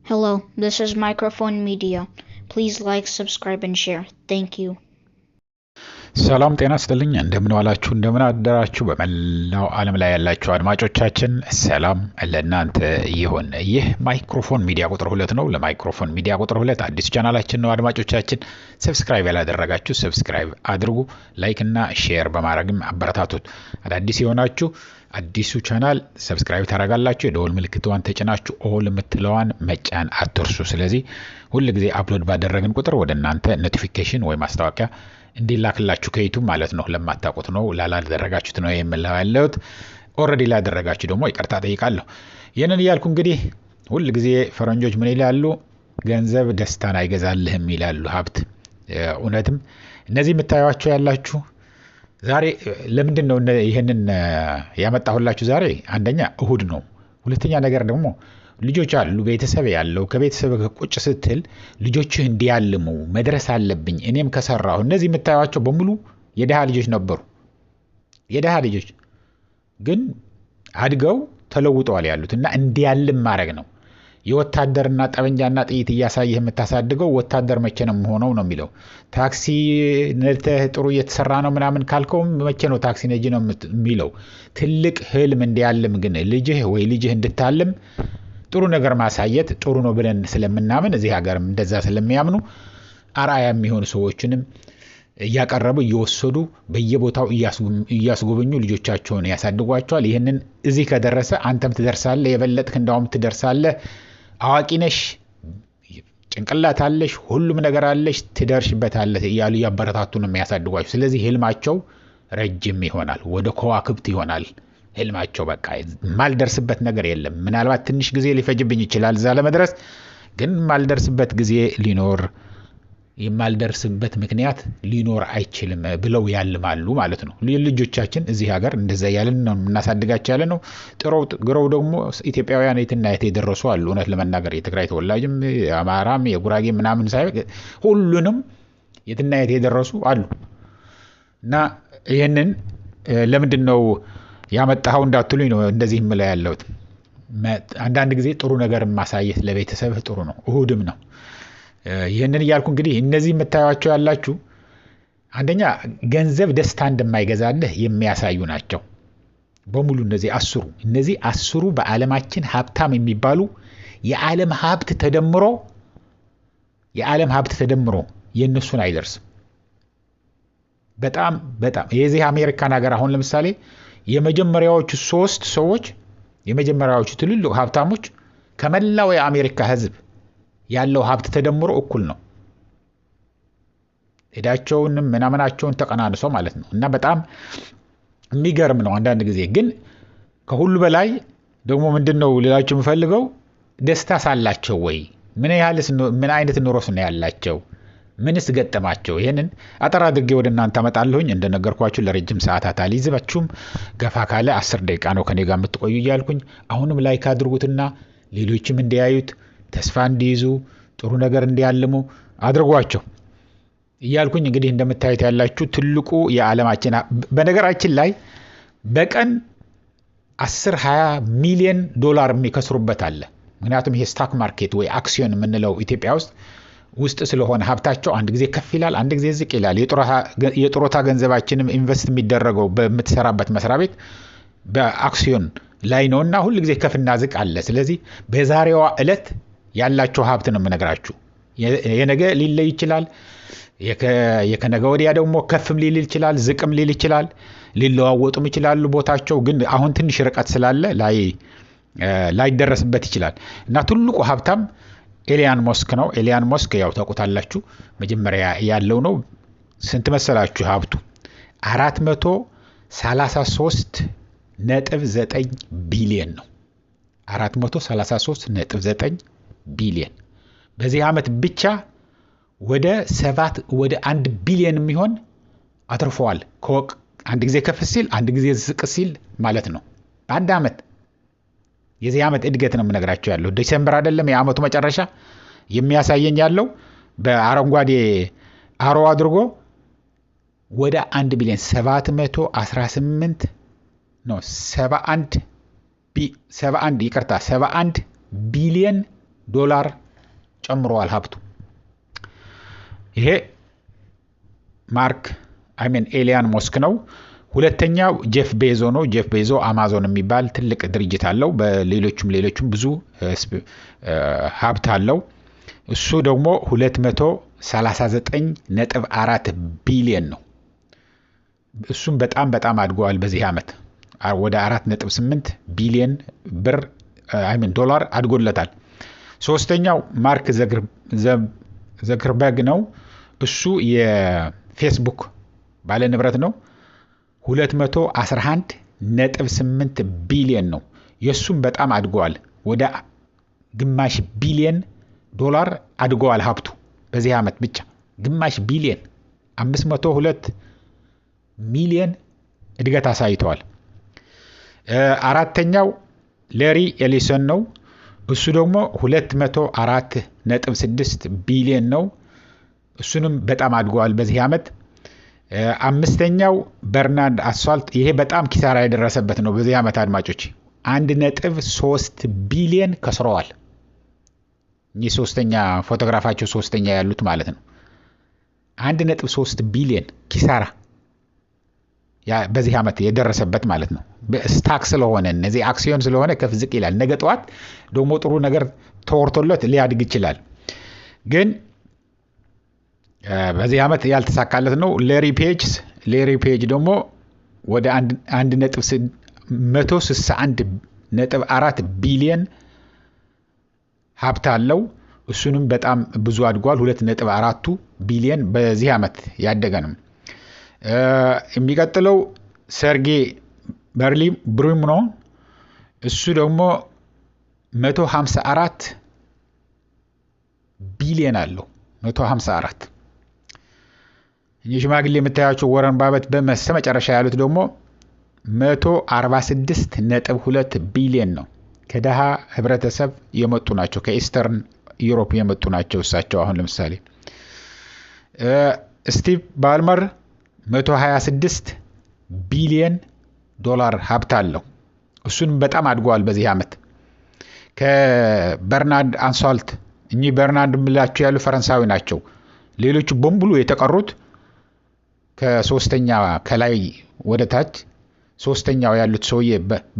Hello, this is Microphone Media. Please like, subscribe, and share. Thank you. ሰላም ጤና ይስጥልኝ። እንደምን ዋላችሁ እንደምን አደራችሁ በመላው ዓለም ላይ ያላችሁ አድማጮቻችን ሰላም ለእናንተ ይሁን። ይህ ማይክሮፎን ሚዲያ ቁጥር 2 ነው። ለማይክሮፎን ሚዲያ ቁጥር 2 አዲስ ቻናላችን ነው። አድማጮቻችን ሰብስክራይብ ያላደረጋችሁ ሰብስክራይብ አድርጉ፣ ላይክ እና ሼር በማድረግም አበረታቱት። አዳዲስ የሆናችሁ አዲሱ ቻናል ሰብስክራይብ ታደርጋላችሁ፣ የደወል ምልክቷን ተጭናችሁ ኦል የምትለዋን መጫን አትርሱ። ስለዚህ ሁሉ ጊዜ አፕሎድ ባደረግን ቁጥር ወደ እናንተ ኖቲፊኬሽን ወይ ማስታወቂያ እንዲላክላችሁ ከዩቲዩብ ማለት ነው። ለማታውቁት ነው ላላደረጋችሁት ነው የምለው ያለሁት። ኦልሬዲ ላደረጋችሁ ደግሞ ይቅርታ ጠይቃለሁ። ይህንን እያልኩ እንግዲህ ሁሉ ጊዜ ፈረንጆች ምን ይላሉ? ገንዘብ ደስታን አይገዛልህም ይላሉ፣ ሀብት። እውነትም እነዚህ የምታዩዋቸው ያላችሁ ዛሬ ለምንድን ነው ይህንን ያመጣሁላችሁ? ዛሬ አንደኛ እሁድ ነው። ሁለተኛ ነገር ደግሞ ልጆች አሉ፣ ቤተሰብ ያለው ከቤተሰብ ቁጭ ስትል ልጆችህ እንዲያልሙ መድረስ አለብኝ እኔም ከሰራሁ። እነዚህ የምታዩቸው በሙሉ የደሃ ልጆች ነበሩ። የደሃ ልጆች ግን አድገው ተለውጠዋል ያሉት እና እንዲያልም ማድረግ ነው። የወታደርና ጠበንጃና ጥይት እያሳየህ የምታሳድገው ወታደር መቼ ነው ሆነው ነው የሚለው። ታክሲ ነድተህ ጥሩ እየተሰራ ነው ምናምን ካልከውም መቼ ነው ታክሲ ነጂ ነው የሚለው። ትልቅ ህልም እንዲያልም ግን ልጅህ ወይ ልጅህ እንድታልም ጥሩ ነገር ማሳየት ጥሩ ነው ብለን ስለምናምን እዚህ ሀገርም እንደዛ ስለሚያምኑ አርአያ የሚሆኑ ሰዎችንም እያቀረቡ እየወሰዱ በየቦታው እያስጎበኙ ልጆቻቸውን ያሳድጓቸዋል። ይህንን እዚህ ከደረሰ አንተም ትደርሳለህ፣ የበለጥክ እንዳውም ትደርሳለህ። አዋቂ ነሽ፣ ጭንቅላት አለሽ፣ ሁሉም ነገር አለሽ፣ ትደርሽበታለህ እያሉ እያበረታቱ ነው የሚያሳድጓቸው። ስለዚህ ህልማቸው ረጅም ይሆናል፣ ወደ ከዋክብት ይሆናል ህልማቸው። በቃ ማልደርስበት ነገር የለም። ምናልባት ትንሽ ጊዜ ሊፈጅብኝ ይችላል እዛ ለመድረስ፣ ግን ማልደርስበት ጊዜ ሊኖር የማልደርስበት ምክንያት ሊኖር አይችልም ብለው ያልማሉ ማለት ነው። ልጆቻችን እዚህ ሀገር እንደዛ ያለን ነው የምናሳድጋቸው ያለ ነው። ጥረው ግረው ደግሞ ኢትዮጵያውያን የትና የት የደረሱ አሉ። እውነት ለመናገር የትግራይ ተወላጅም የአማራም የጉራጌ ምናምን ሳይ ሁሉንም የትና የት የደረሱ አሉ። እና ይህንን ለምንድን ነው ያመጣኸው እንዳትሉኝ ነው እንደዚህ ምላ ያለሁት። አንዳንድ ጊዜ ጥሩ ነገር ማሳየት ለቤተሰብህ ጥሩ ነው። እሁድም ነው። ይህንን እያልኩ እንግዲህ እነዚህ የምታዩቸው ያላችሁ አንደኛ ገንዘብ ደስታ እንደማይገዛልህ የሚያሳዩ ናቸው በሙሉ። እነዚህ አስሩ በዓለማችን ሀብታም የሚባሉ የዓለም ሀብት ተደምሮ የእነሱን አይደርስም። በጣም የዚህ አሜሪካን ሀገር አሁን ለምሳሌ የመጀመሪያዎቹ 3 ሰዎች የመጀመሪያዎቹ ትልልቅ ሀብታሞች ከመላው የአሜሪካ ህዝብ ያለው ሀብት ተደምሮ እኩል ነው። ሄዳቸውንም ምናምናቸውን ተቀናንሰው ማለት ነው። እና በጣም የሚገርም ነው። አንዳንድ ጊዜ ግን ከሁሉ በላይ ደግሞ ምንድነው ልላችሁ የምፈልገው ደስታ ሳላቸው ወይ ምን አይነት ኑሮስ ነው ያላቸው? ምንስ ገጠማቸው? ይሄንን አጠር አድርጌ ወደ እናንተ አመጣለሁኝ። እንደነገርኳችሁ ለረጅም ሰዓታት አልይዝባችሁም። ገፋ ካለ 10 ደቂቃ ነው ከኔ ጋር የምትቆዩ እያልኩኝ አሁንም ላይክ አድርጉትና ሌሎችም እንዲያዩት ተስፋ እንዲይዙ ጥሩ ነገር እንዲያልሙ አድርጓቸው እያልኩኝ እንግዲህ እንደምታዩት ያላችሁ ትልቁ የዓለማችን በነገራችን ላይ በቀን 10-20 ሚሊዮን ዶላር የሚከስሩበት አለ። ምክንያቱም ይሄ ስታክ ማርኬት ወይ አክሲዮን የምንለው ኢትዮጵያ ውስጥ ስለሆነ ሀብታቸው አንድ ጊዜ ከፍ ይላል፣ አንድ ጊዜ ዝቅ ይላል። የጡረታ ገንዘባችንም ኢንቨስት የሚደረገው በምትሰራበት መስሪያ ቤት በአክሲዮን ላይ ነውና ሁሉ ጊዜ ከፍና ዝቅ አለ። ስለዚህ በዛሬዋ ዕለት ያላቸው ሀብት ነው የምነግራችሁ። የነገ ሊለይ ይችላል፣ የከነገ ወዲያ ደግሞ ከፍም ሊል ይችላል፣ ዝቅም ሊል ይችላል፣ ሊለዋወጡም ይችላሉ ቦታቸው። ግን አሁን ትንሽ ርቀት ስላለ ላይደረስበት ይችላል። እና ትልቁ ሀብታም ኤሊያን ሞስክ ነው። ኤሊያን ሞስክ ያው ታውቁታላችሁ፣ መጀመሪያ ያለው ነው። ስንት መሰላችሁ ሀብቱ? 433.9 ቢሊዮን ነው። 433.9 ቢሊዮን በዚህ ዓመት ብቻ ወደ 1 ቢሊዮን የሚሆን አትርፈዋል። አንድ ጊዜ ከፍ ሲል አንድ ጊዜ ዝቅ ሲል ማለት ነው። በአንድ ዓመት የዚህ ዓመት እድገት ነው የምነግራቸው ያለው። ዲሴምበር አይደለም የዓመቱ መጨረሻ የሚያሳየኝ ያለው በአረንጓዴ አሮ አድርጎ ወደ 1 ቢሊዮን 71 ቢሊዮን ዶላር ጨምሯል ሀብቱ። ይሄ ማርክ ኤሊያን መስክ ነው። ሁለተኛው ጄፍ ቤዞ ነው። ጄፍ ቤዞ አማዞን የሚባል ትልቅ ድርጅት አለው። በሌሎችም ብዙ ሀብት አለው። እሱ ደግሞ 239.4 ቢሊዮን ነው። እሱም በጣም አድጓል በዚህ ዓመት ወደ 4.8 ቢሊዮን ብር ዶላር አድጎለታል። ሶስተኛው ማርክ ዘከርበርግ ነው። እሱ የፌስቡክ ባለ ንብረት ነው። 211.8 ቢሊዮን ነው። የሱም በጣም አድጓል። ወደ ግማሽ ቢሊዮን ዶላር አድጓል ሀብቱ በዚህ ዓመት ብቻ ግማሽ ቢሊዮን 502 ሚሊዮን እድገት አሳይተዋል። አራተኛው ሌሪ ኤሊሰን ነው። እሱ ደግሞ 204.6 ቢሊዮን ነው። እሱንም በጣም አድጓል በዚህ ዓመት። አምስተኛው በርናርድ አስፋልት፣ ይሄ በጣም ኪሳራ የደረሰበት ነው በዚህ ዓመት አድማጮች 1.3 ቢሊዮን ከስረዋል። ይህ ሶስተኛ ፎቶግራፋቸው ሶስተኛ ያሉት ማለት ነው። 1.3 ቢሊዮን ኪሳራ በዚህ ዓመት የደረሰበት ማለት ነው። ስታክ ስለሆነ እነዚህ አክሲዮን ስለሆነ ከፍ ዝቅ ይላል። ነገ ጠዋት ደግሞ ጥሩ ነገር ተወርቶለት ሊያድግ ይችላል። ግን በዚህ ዓመት ያልተሳካለት ነው። ሌሪ ፔጅ ደግሞ ወደ 161.4 ቢሊዮን ሀብት አለው። እሱንም በጣም ብዙ አድጓል። 2.4 ቢሊዮን በዚህ ዓመት ያደገ ነው። የሚቀጥለው ሰርጌይ ብሪን ነው። እሱ ደግሞ 154 ቢሊዮን አለው። 154 ሽማግሌ የምታያቸው ወረን ባፈት በመጨረሻ ያሉት ደግሞ 146.2 ቢሊዮን ነው። ከደሃ ህብረተሰብ የመጡ ናቸው። ከኢስተርን ዩሮፕ የመጡ ናቸው እሳቸው። አሁን ለምሳሌ ስቲቭ ባልመር 126 ቢሊዮን ዶላር ሀብት አለው። እሱንም በጣም አድጓል በዚህ ዓመት። ከበርናርድ አንሳልት፣ እኚህ በርናርድ ምላቸው ያሉ ፈረንሳዊ ናቸው። ሌሎቹ በሙሉ የተቀሩት ከሶስተኛ ከላይ ወደ ታች ሶስተኛው ያሉት ሰውዬ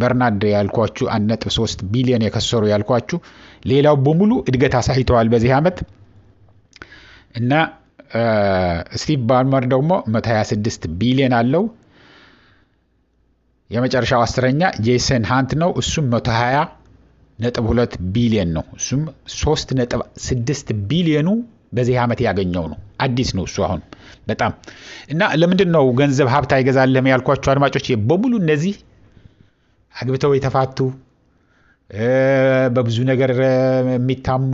በርናርድ ያልኳችሁ 1.3 ቢሊዮን የከሰሩ ያልኳችሁ፣ ሌላው በሙሉ እድገት አሳይተዋል በዚህ ዓመት እና ስቲቭ ባልመር ደግሞ 126 ቢሊዮን አለው። የመጨረሻው አስረኛ ጄሰን ሃንት ነው። እሱም 120.2 ቢሊዮን ነው። እሱም 3.6 ቢሊዮኑ በዚህ ዓመት ያገኘው ነው። አዲስ ነው እሱ አሁን በጣም እና ለምንድን ነው ገንዘብ ሀብት አይገዛልህም ያልኳችሁ አድማጮች፣ በሙሉ እነዚህ አግብተው የተፋቱ በብዙ ነገር የሚታሙ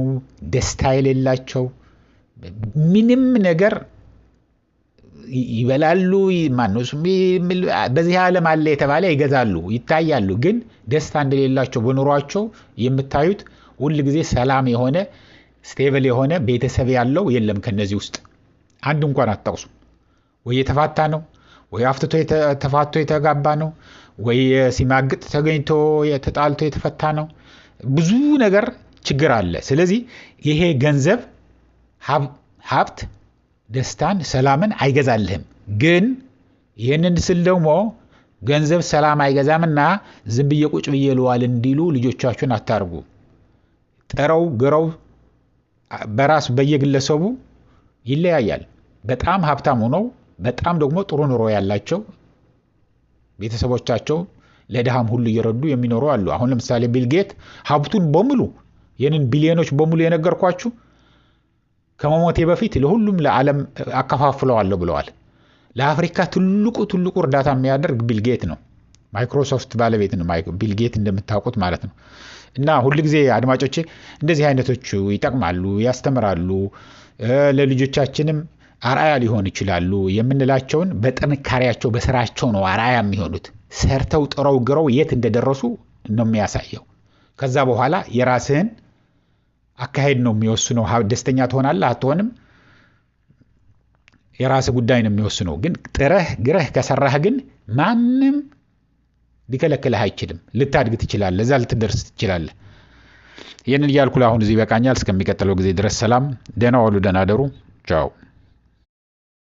ደስታ የሌላቸው ምንም ነገር ይበላሉ፣ በዚህ ዓለም አለ የተባለ ይገዛሉ፣ ይታያሉ። ግን ደስታ እንደሌላቸው በኑሯቸው የምታዩት ሁሉ ጊዜ ሰላም የሆነ ስቴብል የሆነ ቤተሰብ ያለው የለም። ከነዚህ ውስጥ አንድ እንኳን አትጠቅሱ። ወይ የተፋታ ነው፣ ወይ አፍትቶ ተፋቶ የተጋባ ነው፣ ወይ ሲማግጥ ተገኝቶ ተጣልቶ የተፈታ ነው። ብዙ ነገር ችግር አለ። ስለዚህ ይሄ ገንዘብ ሀብት ደስታን ሰላምን አይገዛልህም። ግን ይህንን ስል ደግሞ ገንዘብ ሰላም አይገዛምና ዝም ብዬ ቁጭ ብዬ ልዋል እንዲሉ ልጆቻችሁን አታርጉ። ጥረው ግረው በራስ በየግለሰቡ ይለያያል። በጣም ሀብታም ሆነው በጣም ደግሞ ጥሩ ኑሮ ያላቸው ቤተሰቦቻቸው ለድሃም ሁሉ እየረዱ የሚኖሩ አሉ። አሁን ለምሳሌ ቢልጌት ሀብቱን በሙሉ ይህንን ቢሊዮኖች በሙሉ የነገርኳችሁ ከመሞቴ በፊት ለሁሉም ለዓለም አከፋፍለዋለሁ ብለዋል። ለአፍሪካ ትልቁ እርዳታ የሚያደርግ ቢልጌት ነው። ማይክሮሶፍት ባለቤት ነው ቢልጌት እንደምታውቁት ማለት ነው። እና ሁሉ ጊዜ አድማጮቼ እንደዚህ አይነቶቹ ይጠቅማሉ፣ ያስተምራሉ፣ ለልጆቻችንም አርአያ ሊሆን ይችላሉ የምንላቸውን በጥንካሬያቸው በስራቸው ነው አርአያ የሚሆኑት። ሰርተው ጥረው ግረው የት እንደደረሱ ነው የሚያሳየው። ከዛ በኋላ የራስህን አካሄድ ነው የሚወስነው። ደስተኛ ትሆናለህ አትሆንም የራስህ ጉዳይ ነው የሚወስነው። ግን ጥረህ ግረህ ከሰራህ ግን ማንም ሊከለክልህ አይችልም። ልታድግ ትችላለህ፣ እዛ ልትደርስ ትችላለህ። ይሄንን እያልኩ አሁን እዚህ በቃኛል። እስከሚቀጥለው ጊዜ ድረስ ሰላም፣ ደህና ዋሉ፣ ደህና አደሩ። ቻው